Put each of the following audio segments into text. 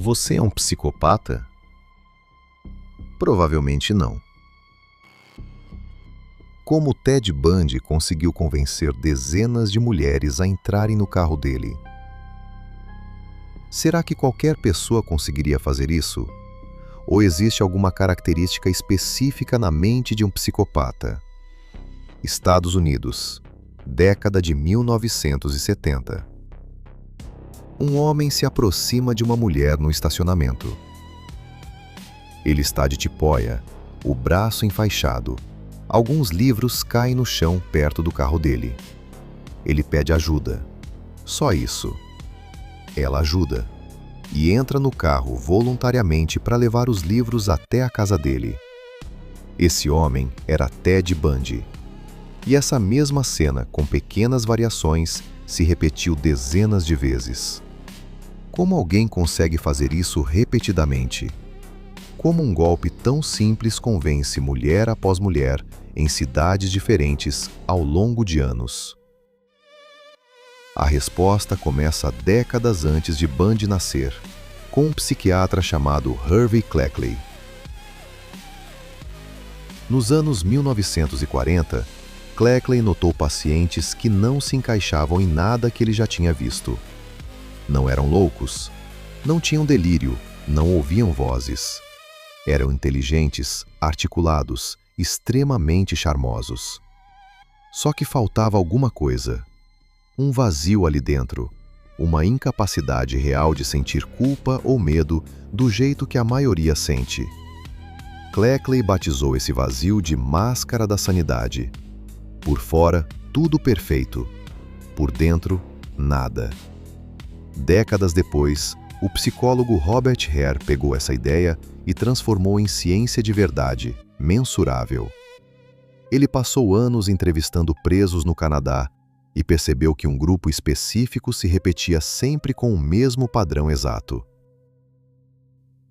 Você é um psicopata? Provavelmente não. Como Ted Bundy conseguiu convencer dezenas de mulheres a entrarem no carro dele? Será que qualquer pessoa conseguiria fazer isso? Ou existe alguma característica específica na mente de um psicopata? Estados Unidos, década de 1970. Um homem se aproxima de uma mulher no estacionamento. Ele está de tipóia, o braço enfaixado. Alguns livros caem no chão perto do carro dele. Ele pede ajuda. Só isso. Ela ajuda e entra no carro voluntariamente para levar os livros até a casa dele. Esse homem era Ted Bundy. E essa mesma cena, com pequenas variações, se repetiu dezenas de vezes. Como alguém consegue fazer isso repetidamente? Como um golpe tão simples convence mulher após mulher em cidades diferentes ao longo de anos? A resposta começa décadas antes de Bundy nascer, com um psiquiatra chamado Harvey Cleckley. Nos anos 1940, Cleckley notou pacientes que não se encaixavam em nada que ele já tinha visto. Não eram loucos, não tinham delírio, não ouviam vozes. Eram inteligentes, articulados, extremamente charmosos. Só que faltava alguma coisa. Um vazio ali dentro, uma incapacidade real de sentir culpa ou medo do jeito que a maioria sente. Cleckley batizou esse vazio de máscara da sanidade. Por fora, tudo perfeito. Por dentro, nada. Décadas depois, o psicólogo Robert Hare pegou essa ideia e transformou em ciência de verdade, mensurável. Ele passou anos entrevistando presos no Canadá e percebeu que um grupo específico se repetia sempre com o mesmo padrão exato.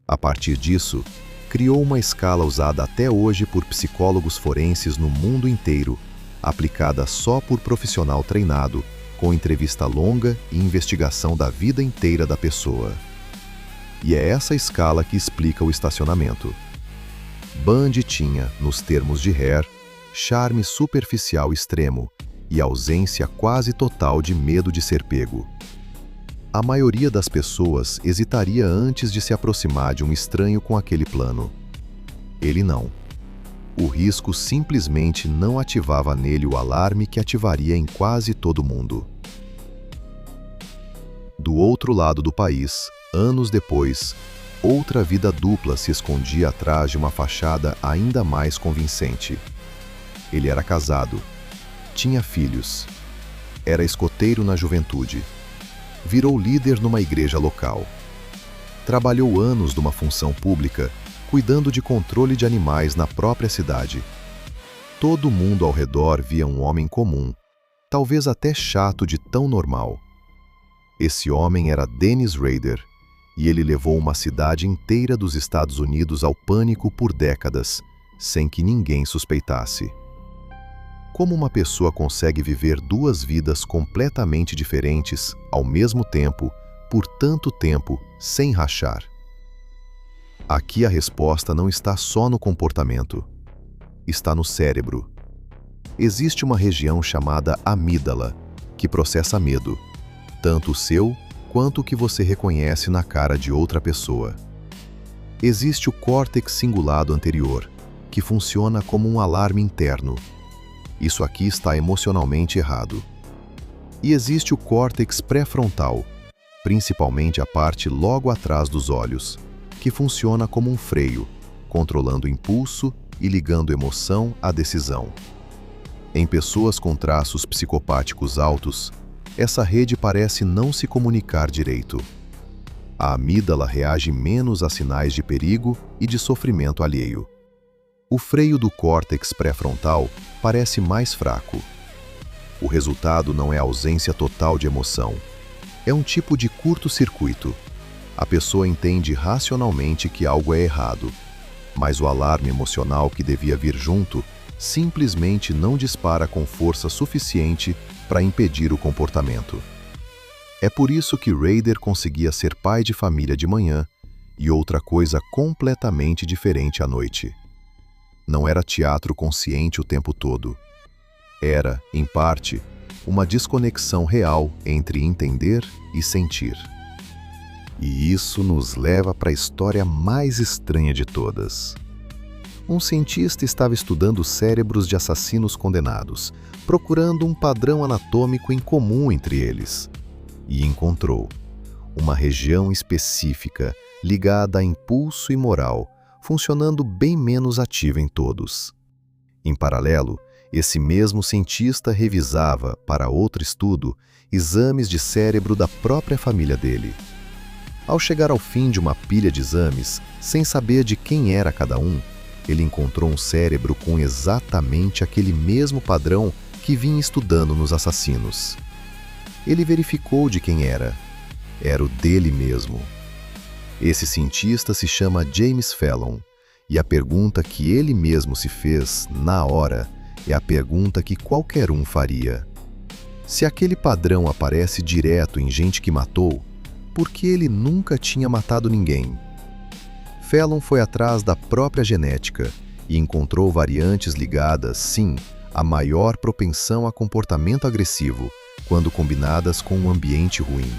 A partir disso, criou uma escala usada até hoje por psicólogos forenses no mundo inteiro, aplicada só por profissional treinado, com entrevista longa e investigação da vida inteira da pessoa. E é essa escala que explica o estacionamento. Bundy tinha, nos termos de Hare, charme superficial extremo e ausência quase total de medo de ser pego. A maioria das pessoas hesitaria antes de se aproximar de um estranho com aquele plano. Ele não. O risco simplesmente não ativava nele o alarme que ativaria em quase todo mundo. Do outro lado do país, anos depois, outra vida dupla se escondia atrás de uma fachada ainda mais convincente. Ele era casado, tinha filhos, era escoteiro na juventude, virou líder numa igreja local. Trabalhou anos numa função pública, cuidando de controle de animais na própria cidade. Todo mundo ao redor via um homem comum, talvez até chato de tão normal. Esse homem era Dennis Rader, e ele levou uma cidade inteira dos Estados Unidos ao pânico por décadas, sem que ninguém suspeitasse. Como uma pessoa consegue viver duas vidas completamente diferentes, ao mesmo tempo, por tanto tempo, sem rachar? Aqui a resposta não está só no comportamento. Está no cérebro. Existe uma região chamada amígdala, que processa medo, tanto o seu quanto o que você reconhece na cara de outra pessoa. Existe o córtex cingulado anterior, que funciona como um alarme interno. Isso aqui está emocionalmente errado. E existe o córtex pré-frontal, principalmente a parte logo atrás dos olhos, que funciona como um freio, controlando o impulso e ligando emoção à decisão. Em pessoas com traços psicopáticos altos, essa rede parece não se comunicar direito. A amígdala reage menos a sinais de perigo e de sofrimento alheio. O freio do córtex pré-frontal parece mais fraco. O resultado não é a ausência total de emoção. É um tipo de curto-circuito. A pessoa entende racionalmente que algo é errado, mas o alarme emocional que devia vir junto simplesmente não dispara com força suficiente para impedir o comportamento. É por isso que Rader conseguia ser pai de família de manhã e outra coisa completamente diferente à noite. Não era teatro consciente o tempo todo. Era, em parte, uma desconexão real entre entender e sentir. E isso nos leva para a história mais estranha de todas. Um cientista estava estudando cérebros de assassinos condenados, procurando um padrão anatômico em comum entre eles. E encontrou uma região específica ligada a impulso e moral, funcionando bem menos ativa em todos. Em paralelo, esse mesmo cientista revisava, para outro estudo, exames de cérebro da própria família dele. Ao chegar ao fim de uma pilha de exames, sem saber de quem era cada um, ele encontrou um cérebro com exatamente aquele mesmo padrão que vinha estudando nos assassinos. Ele verificou de quem era. Era o dele mesmo. Esse cientista se chama James Fallon, e a pergunta que ele mesmo se fez, na hora, é a pergunta que qualquer um faria. Se aquele padrão aparece direto em gente que matou, por que ele nunca tinha matado ninguém? Fallon foi atrás da própria genética e encontrou variantes ligadas, sim, à maior propensão a comportamento agressivo, quando combinadas com um ambiente ruim.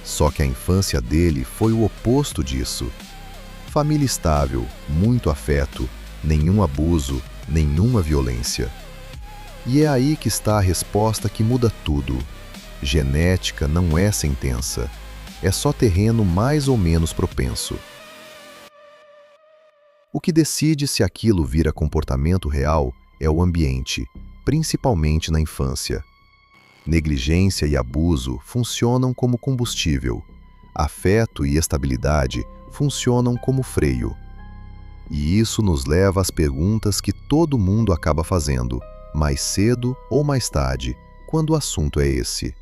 Só que a infância dele foi o oposto disso. Família estável, muito afeto, nenhum abuso, nenhuma violência. E é aí que está a resposta que muda tudo. Genética não é sentença. É só terreno mais ou menos propenso. O que decide se aquilo vira comportamento real é o ambiente, principalmente na infância. Negligência e abuso funcionam como combustível. Afeto e estabilidade funcionam como freio. E isso nos leva às perguntas que todo mundo acaba fazendo, mais cedo ou mais tarde, quando o assunto é esse.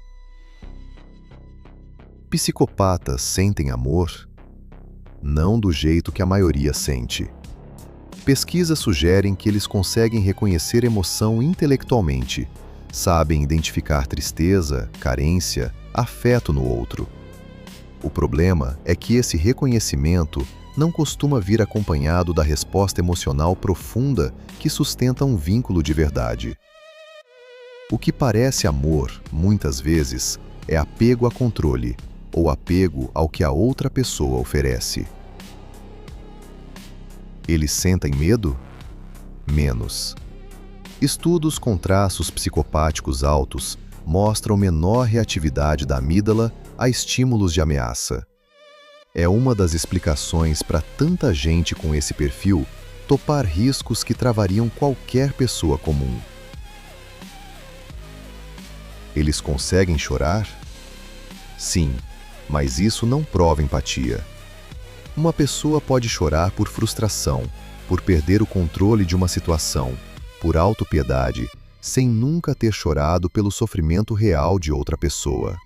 Psicopatas sentem amor? Não do jeito que a maioria sente. Pesquisas sugerem que eles conseguem reconhecer emoção intelectualmente, sabem identificar tristeza, carência, afeto no outro. O problema é que esse reconhecimento não costuma vir acompanhado da resposta emocional profunda que sustenta um vínculo de verdade. O que parece amor, muitas vezes, é apego a controle, ou apego ao que a outra pessoa oferece. Eles sentem medo? Menos. Estudos com traços psicopáticos altos mostram menor reatividade da amígdala a estímulos de ameaça. É uma das explicações para tanta gente com esse perfil topar riscos que travariam qualquer pessoa comum. Eles conseguem chorar? Sim, mas isso não prova empatia. Uma pessoa pode chorar por frustração, por perder o controle de uma situação, por autopiedade, sem nunca ter chorado pelo sofrimento real de outra pessoa.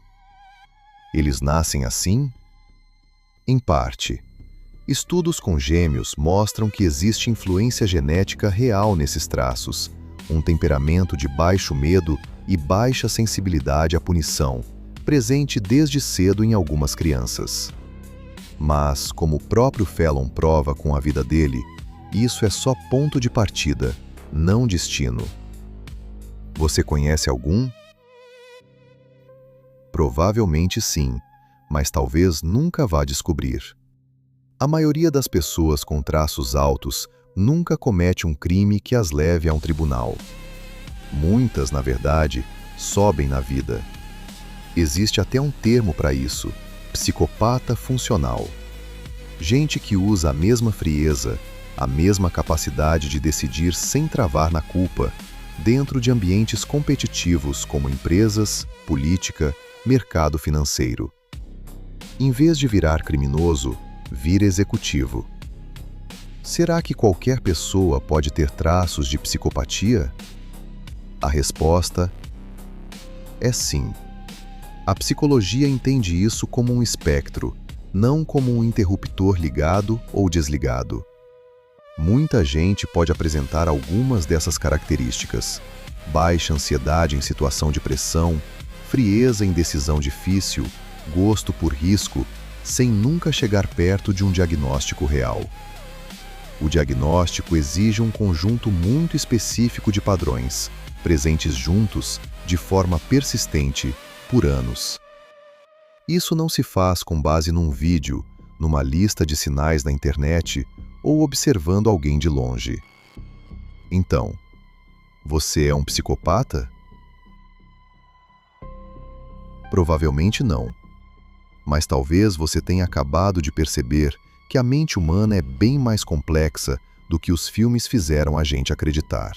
Eles nascem assim? Em parte. Estudos com gêmeos mostram que existe influência genética real nesses traços, um temperamento de baixo medo e baixa sensibilidade à punição, presente desde cedo em algumas crianças. Mas, como o próprio Fallon prova com a vida dele, isso é só ponto de partida, não destino. Você conhece algum? Provavelmente sim, mas talvez nunca vá descobrir. A maioria das pessoas com traços altos nunca comete um crime que as leve a um tribunal. Muitas, na verdade, sobem na vida. Existe até um termo para isso: psicopata funcional. Gente que usa a mesma frieza, a mesma capacidade de decidir sem travar na culpa, dentro de ambientes competitivos como empresas, política, mercado financeiro. Em vez de virar criminoso, vira executivo. Será que qualquer pessoa pode ter traços de psicopatia? A resposta é sim. A psicologia entende isso como um espectro, não como um interruptor ligado ou desligado. Muita gente pode apresentar algumas dessas características: baixa ansiedade em situação de pressão, frieza em decisão difícil, gosto por risco, sem nunca chegar perto de um diagnóstico real. O diagnóstico exige um conjunto muito específico de padrões, presentes juntos de forma persistente por anos. Isso não se faz com base num vídeo, numa lista de sinais na internet ou observando alguém de longe. Então, você é um psicopata? Provavelmente não. Mas talvez você tenha acabado de perceber que a mente humana é bem mais complexa do que os filmes fizeram a gente acreditar.